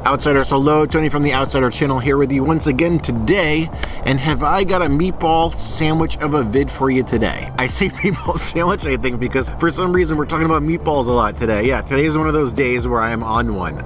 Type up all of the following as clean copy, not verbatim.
Outsiders, hello, Tony from the Outsider channel here with you once again today, and have I got a meatball sandwich of a vid for you today. I say meatball sandwich, I think, because for some reason we're talking about meatballs a lot today. Yeah, today is one of those days where I am on one.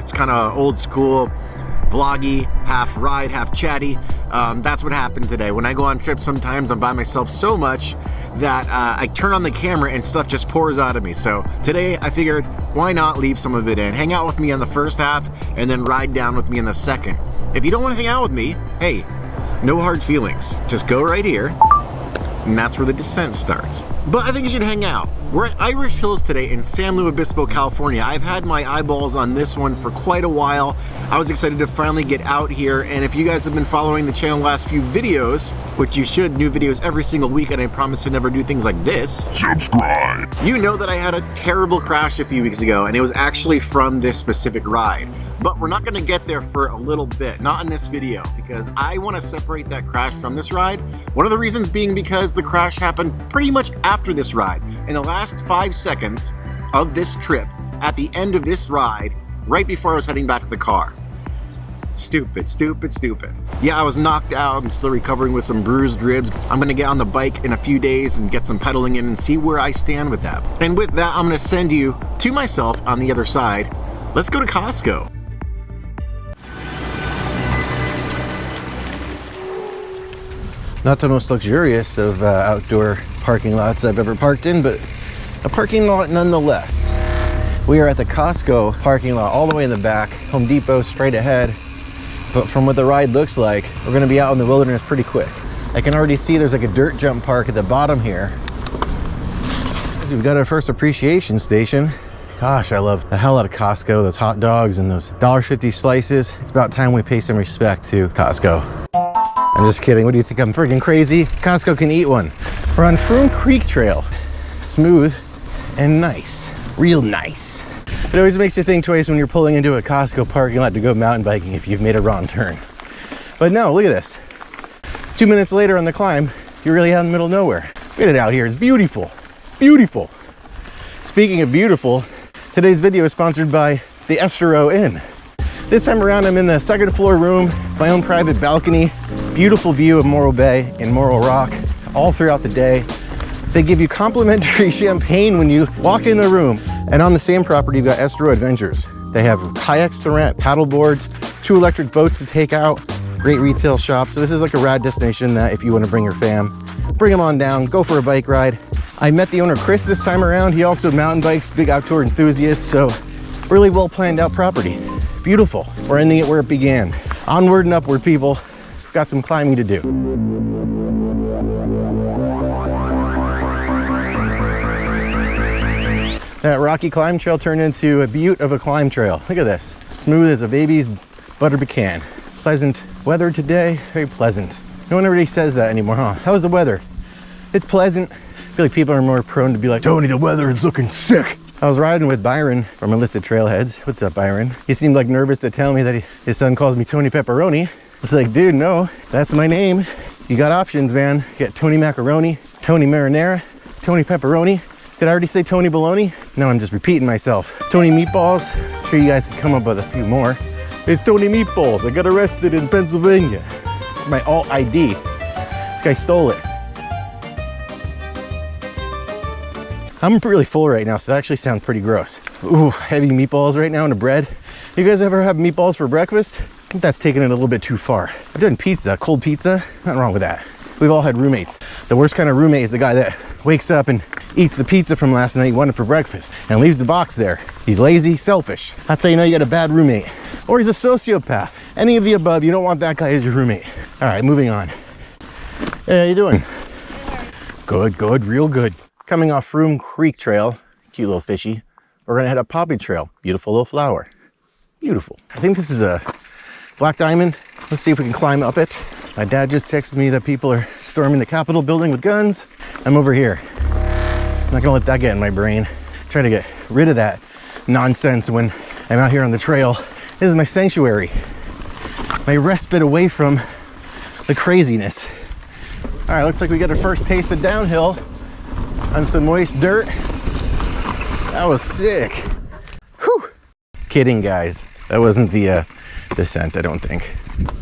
It's kind of old school, vloggy, half ride, half chatty. That's what happened today. When I go on trips, sometimes I'm by myself so much that I turn on the camera and stuff just pours out of me. So today I figured, why not leave some of it in? Hang out with me on the first half and then ride down with me in the second. If you don't want to hang out with me, hey, no hard feelings. Just go right here, and that's where the descent starts. But I think you should hang out. We're at Irish Hills today in San Luis Obispo, California. I've had my eyeballs on this one for quite a while. I was excited to finally get out here, and if you guys have been following the channel last few videos, which you should, new videos every single week, and I promise to never do things like this. Subscribe! You know that I had a terrible crash a few weeks ago, and it was actually from this specific ride. But we're not gonna get there for a little bit, not in this video, because I wanna separate that crash from this ride. One of the reasons being because the crash happened pretty much after this ride. In the last 5 seconds of this trip, at the end of this ride, right before I was heading back to the car. Stupid, stupid, stupid. Yeah, I was knocked out. I'm still recovering with some bruised ribs. I'm gonna get on the bike in a few days and get some pedaling in and see where I stand with that. And with that, I'm gonna send you to myself on the other side. Let's go to Costco. Not the most luxurious of outdoor parking lots I've ever parked in, but a parking lot nonetheless. We are at the Costco parking lot all the way in the back, Home Depot straight ahead. But from what the ride looks like, we're gonna be out in the wilderness pretty quick. I can already see there's like a dirt jump park at the bottom here. We've got our first appreciation station. Gosh, I love the hell out of Costco, those hot dogs and those $1.50 slices. It's about time we pay some respect to Costco. I'm just kidding. What do you think? I'm freaking crazy? Costco can eat one. We're on Froome Creek Trail. Smooth and nice. Real nice. It always makes you think twice when you're pulling into a Costco parking lot to go mountain biking if you've made a wrong turn. But no, look at this. 2 minutes later on the climb, you're really out in the middle of nowhere. Look at it out here. It's beautiful. Beautiful. Speaking of beautiful, today's video is sponsored by the Estero Inn. This time around, I'm in the second floor room, my own private balcony. Beautiful view of Morrow Bay and Morrow Rock all throughout the day. They give you complimentary champagne when you walk in the room. And on the same property, you've got Estero Adventures. They have kayaks to rent, paddle boards, 2 electric boats to take out, great retail shops. So this is like a rad destination that if you want to bring your fam, bring them on down, go for a bike ride. I met the owner, Chris, this time around. He also mountain bikes, big outdoor enthusiast. So really well planned out property. Beautiful. We're ending it where it began. Onward and upward, people. We've got some climbing to do. That rocky climb trail turned into a beaut of a climb trail. Look at this. Smooth as a baby's butter pecan. Pleasant weather today, very pleasant. No one really says that anymore, huh? How's the weather? It's pleasant. I feel like people are more prone to be like, Tony, the weather is looking sick. I was riding with Byron from Illicit Trailheads. What's up, Byron? He seemed like nervous to tell me that his son calls me Tony Pepperoni. It's like, dude, no, that's my name. You got options, man. You got Tony Macaroni, Tony Marinara, Tony Pepperoni. Did I already say Tony Baloney? No, I'm just repeating myself. Tony Meatballs. I'm sure you guys can come up with a few more. It's Tony Meatballs. I got arrested in Pennsylvania. It's my alt ID. This guy stole it. I'm really full right now, so that actually sounds pretty gross. Ooh, heavy meatballs right now and a bread. You guys ever have meatballs for breakfast? I think that's taking it a little bit too far. I've done pizza, cold pizza. Nothing wrong with that. We've all had roommates. The worst kind of roommate is the guy that wakes up and eats the pizza from last night he wanted for breakfast and leaves the box there. He's lazy, selfish. That's how you know you got a bad roommate. Or he's a sociopath. Any of the above, you don't want that guy as your roommate. All right, moving on. Hey, how you doing? Good, good, real good. Coming off Froome Creek Trail, cute little fishy. We're gonna head up Poppy Trail, beautiful little flower. Beautiful. I think this is a black diamond. Let's see if we can climb up it. My dad just texted me that people are storming the Capitol building with guns. I'm over here. I'm not gonna let that get in my brain. Try to get rid of that nonsense when I'm out here on the trail. This is my sanctuary. My respite away from the craziness. All right, looks like we got our first taste of downhill on some moist dirt. That was sick. Whew. Kidding, guys. That wasn't the descent, I don't think.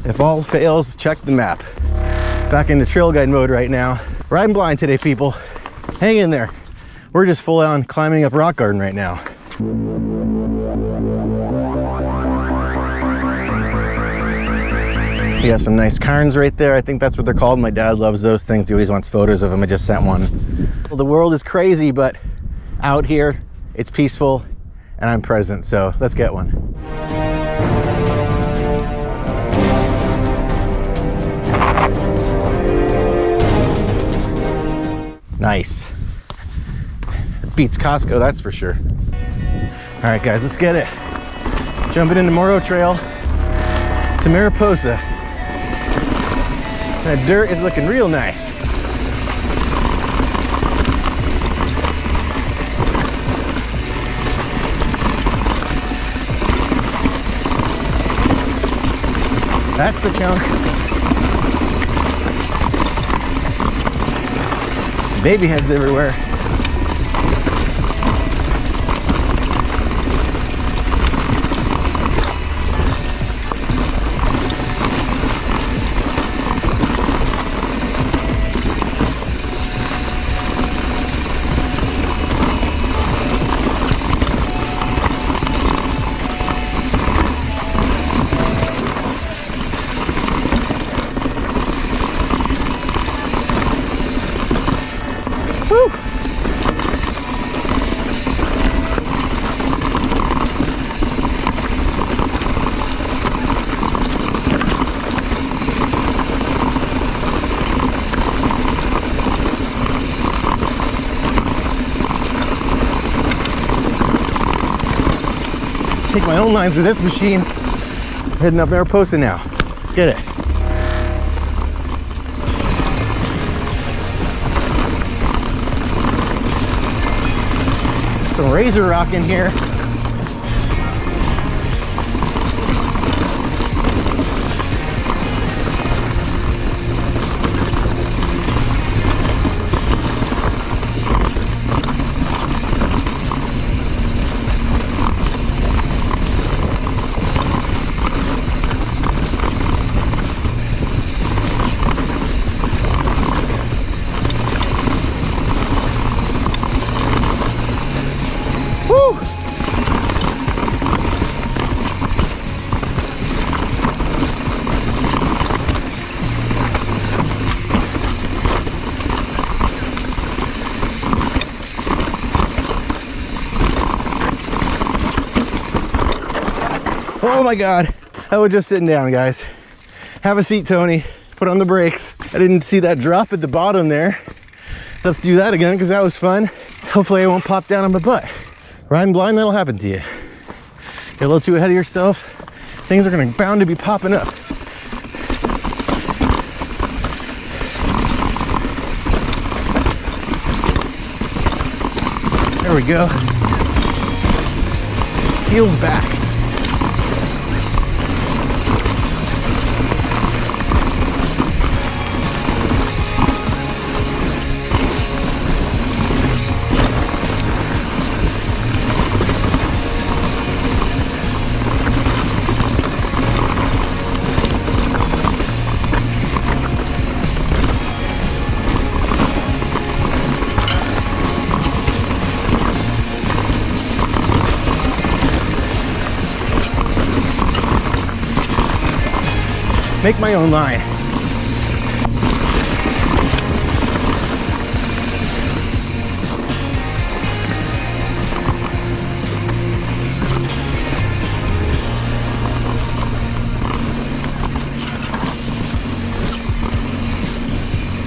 If all fails, check the map. Back into trail guide mode right now. Riding blind today, people. Hang in there. We're just full on climbing up rock garden right now. We got some nice Carns right there. I think that's what they're called. My dad loves those things. He always wants photos of them. I just sent one. Well, the world is crazy, but out here, it's peaceful and I'm present. So let's get one. Nice. Beats Costco, that's for sure. All right, guys, let's get it. Jumping into Morrow Trail to Mariposa. That dirt is looking real nice. That's the chunk. Baby heads everywhere. Woo. Take my own lines with this machine. Heading up Mariposa now. Let's get it. Some razor rock in here. Oh my God, I was just sitting down, guys. Have a seat, Tony. Put on the brakes. I didn't see that drop at the bottom there. Let's do that again because that was fun. Hopefully I won't pop down on my butt. Riding blind, that'll happen to you. Get a little too ahead of yourself. Things are bound to be popping up. There we go. Heels back. Make my own line.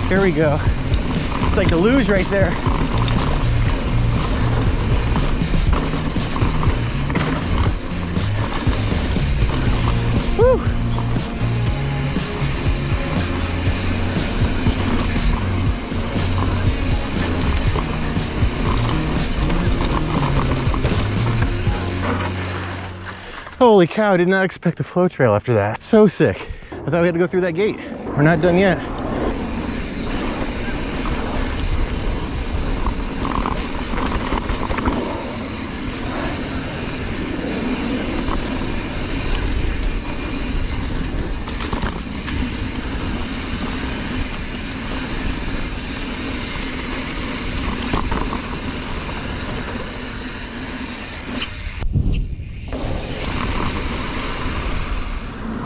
Here we go. It's like a luge right there. Woo! Holy cow, I did not expect the flow trail after that. So sick. I thought we had to go through that gate. We're not done yet.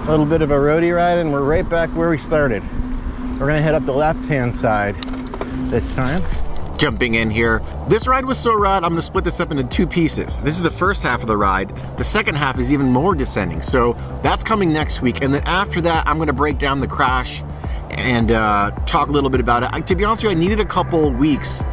A little bit of a roadie ride and we're right back where we started. We're gonna head up the left-hand side this time. Jumping in here. This ride was so rad, I'm gonna split this up into 2 pieces. This is the first half of the ride. The second half is even more descending. So that's coming next week. And then after that, I'm gonna break down the crash and talk a little bit about it. To be honest with you, I needed a couple weeks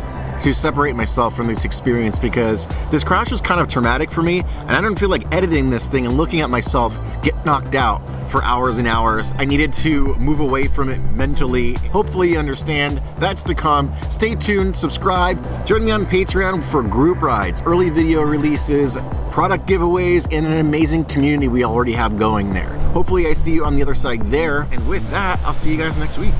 to separate myself from this experience because this crash was kind of traumatic for me, and I don't feel like editing this thing and looking at myself get knocked out for hours and hours. I needed to move away from it mentally. Hopefully you understand. That's to come. Stay tuned, subscribe, join me on Patreon for group rides, early video releases, product giveaways, and an amazing community we already have going there. Hopefully I see you on the other side there, and with that, I'll see you guys next week.